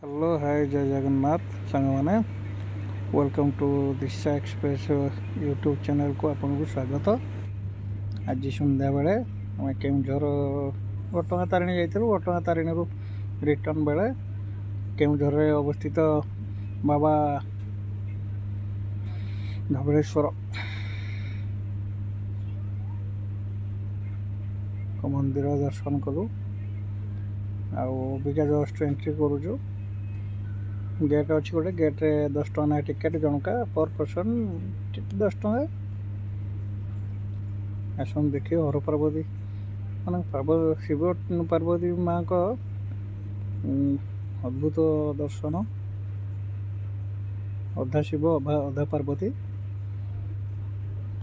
Hello high ଜୟ ଜଗନ୍ନାଥ ସାଙ୍ଗମାନେ, welcome to Disha express YouTube ଚ୍ୟାନେଲ୍କୁ ଆପଣଙ୍କୁ ସ୍ୱାଗତ। ଆଜି ସନ୍ଧ୍ୟାବେଳେ ଆମେ କେଉଁଝର ଘଟଗାଁ ତାରିଣୀ ଯାଇଥିଲୁ। ଘଟଗାଁ ତାରିଣୀରୁ ରିଟର୍ଣ୍ଣ ବେଳେ କେଉଁଝରରେ ଅବସ୍ଥିତ ବାବା ଧବଳେଶ୍ୱର ମନ୍ଦିର ଦର୍ଶନ କଲୁ। ଆଉ ଅବିକା ଜଷ୍ଟ ଏଣ୍ଟ୍ରି କରୁଛୁ। गेट अच्छी गोटे गेट्रे 10 टଙ୍କା टिकेट जनका पर पर्सन 10 टଙ୍କା आसन देखिए हर पार्वती मान शिव पार्वती माँ को अद्भुत दर्शन। अधा शिव अधा पार्वती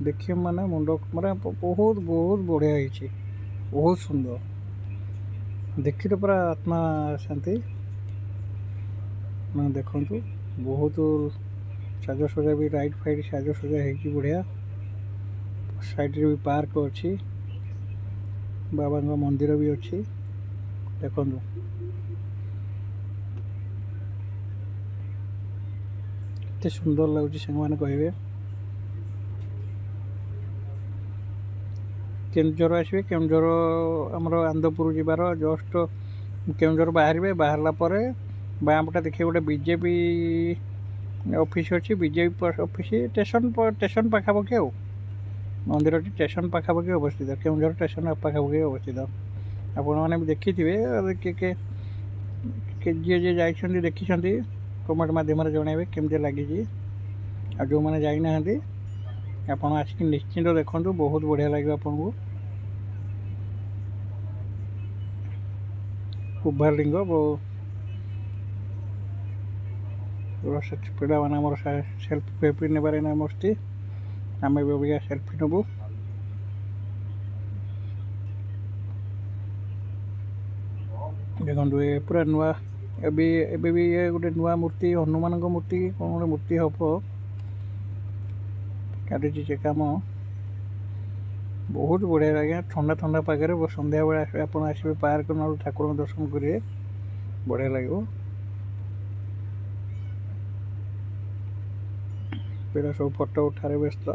देखिए माने मुंड माने बहुत बहुत बढ़िया है, बहुत सुंदर देखिए पूरा आत्मा शांति। मैं देखु बहुत साजसजा भी लाइट फाइट साजसजा है बढ़िया। साइड भी पार्क अच्छी, बाबा मंदिर भी अच्छी। देखु केते सुंदर लगुच सांग मैंने कहे। केउंझर आसवे, केउंझर आमर आंदपुर जीवार जस्ट केउंझर बाहर बाहरला बाँ पटा देखिए गोटे बीजेपी ऑफिस अच्छी। बीजेपी ऑफिस स्टेशन पाखापाखि आ मंदिर स्टेशन पाखापाखि अवस्थित, केउंझर स्टेशन पाखापाखि अवस्थित। आपण मैंने भी देखी थे किए जी जी जाइए देखी कमेंट मध्यम जनइबे केमती लगी। आ जो मैंने जाना आपड़ आसिक निश्चिंत देखु, बहुत बढ़िया लगे आपको। कुभारलिंग पिला मैंने सेल्फी नेबार ना मस्ती। आम भी सेल्फी नबू। देखो ये पूरा नुआ एबे भी ये गोटे नुआ मूर्ति हनुमान मूर्ति कौन गोटे मूर्ति हम काटी कम। बहुत बढ़िया लगे ठंडा ठंडा पाखे सन्ध्या बेले आप आसवे पार्क ना ठाकुर दर्शन करेंगे, बढ़िया लगे। पिला सब फोटो उठारे व्यस्त,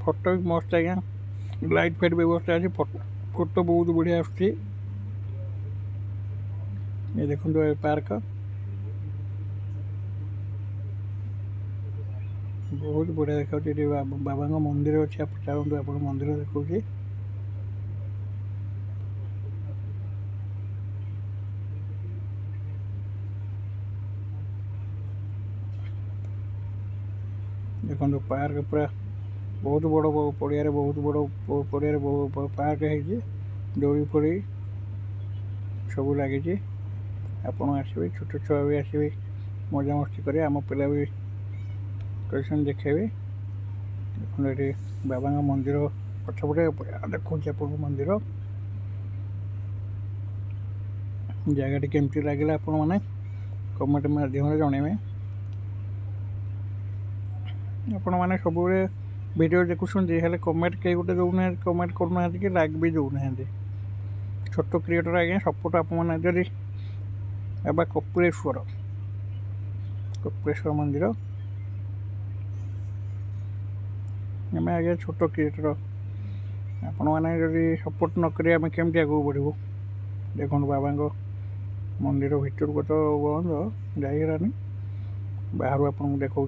फोटो भी मस्त आज्ञा। लाइट फाइट व्यवस्था अच्छी, फोटो बहुत बढ़िया आस। देखो पार्क बहुत बढ़िया देखा। बाबा मंदिर अच्छे, आप चलते आप मंदिर देखा। देखो पार्क पूरा बहुत बड़ पड़िया, बहुत बड़ पड़िया पार्क है। दौड़ी फड़ी सब लगी। आपड़ आसवे छोट छुआ भी आसवे मजा मस्ती करें। आम पिला भी कैसन देखेबे। देखो ये बाबा मंदिर पछपटे देखो आप मंदिर जगह केमती लगे आपण मैंने कमेंट माध्यम जनइबे। आपण मैंने सब वीडियो देखुं कमेंट कई गोटे दौना, कमेंट करना कि लाइक भी दौना। छोट क्रिएटर आज्ञा सपोर्ट आप जदि बाबा कपिलेश्वर मंदिर आम आज्ञा छोट क्रिएटर आपण मैंने जदि सपोर्ट न करें आम केमती आगे बढ़ू। देखो बाबा मंदिर भीतर को तो बंद जाइरानी, बाहर आपको देखा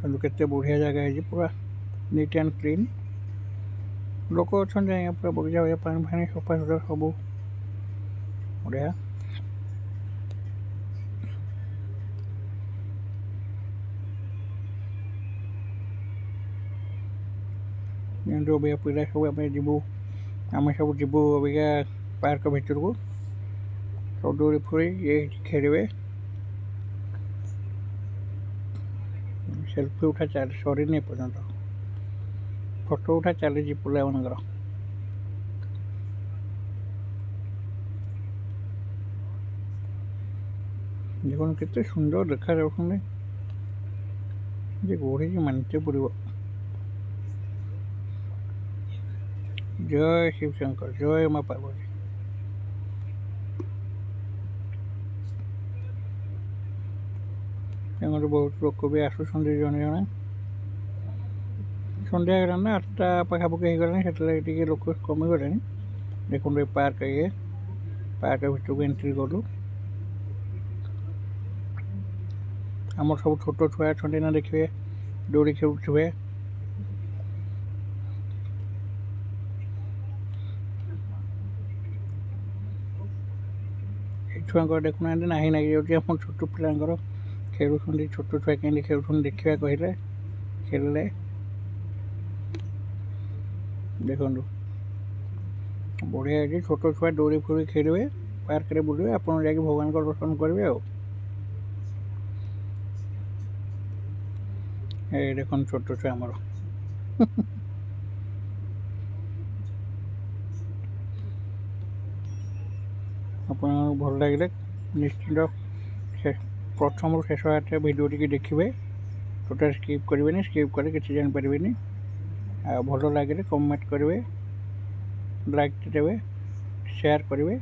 केते बढ़िया जगह है, पूरा नीट एंड क्लीन। लोक अच्छा पूरा बगीचा बगीचा पानी फानी सफा सुतरा सब बढ़िया। जो भी पिला सब आम जीवु, आम सब जीवु अबिका पार्क भीतर को सब दौड़ी फुड़ी ये खेलेंगे। सेल्फी उठा चल सरी पर्यंत फोटो उठा चली पिला मनकर। देखो केते सुंदर देखा गोड़ी मानते पड़ो। जय शिव शंकर, जय माँ पार्वती। ତେଣୁକରି ବହୁତ ଲୋକ ବି ଆସୁଛନ୍ତି ଜଣେ ଜଣେ। ସନ୍ଧ୍ୟା ହେଇଗଲାଣି ନା 8ଟା ପାଖାପାଖି ହେଇଗଲାଣି, ସେଥିଲାଗି ଟିକେ ଲୋକ କମିଗଲେଣି। ଦେଖନ୍ତୁ ଏ ପାର୍କ ଭିତରକୁ ଏଣ୍ଟ୍ରି କଲୁ। ଆମର ସବୁ ଛୋଟ ଛୁଆ ଅଛନ୍ତି ନା, ଦେଖିବେ ଦୋଳି ଖେଳୁଥିବେ। এই ଛୁଆଙ୍କର ଦେଖୁନାହାନ୍ତି ନାହିଁ ଲାଗିଯାଉଛି ଆମ ଛୋଟ ପିଲାଙ୍କର। ଖେଳୁଛନ୍ତି, ଛୋଟ ଛୁଆ କେମିତି ଖେଳୁଛନ୍ତି ଦେଖିବା କହିଲେ, ଖେଳିଲେ ଦେଖନ୍ତୁ ବଢ଼ିଆ ହେଇଛି। ଛୋଟ ଛୁଆ ଦୋଳି ଫୋଳି ଖେଳିବେ, ପାର୍କରେ ବୁଲିବେ, ଆପଣ ଯାଇକି ଭଗବାନଙ୍କ ଦର୍ଶନ କରିବେ ଆଉ। এই দেখুন ছোট্ট ଛୁଆ ଆମର। ଆପଣଙ୍କୁ ଭଲ ଲାଗିଲେ ନିଶ୍ଚିନ୍ତ ପ୍ରଥମରୁ ଶେଷ ହାତେ ଭିଡ଼ିଓଟିକି ଦେଖିବେ, ଟୋଟାଲ୍ ସ୍କିପ୍ କରିବେନି, ସ୍କିପ୍ କଲେ କିଛି ଜାଣିପାରିବେନି। ଆଉ ଭଲ ଲାଗିଲେ କମେଣ୍ଟ କରିବେ, ଲାଇକ୍ ଦେବେ, ସେୟାର କରିବେ।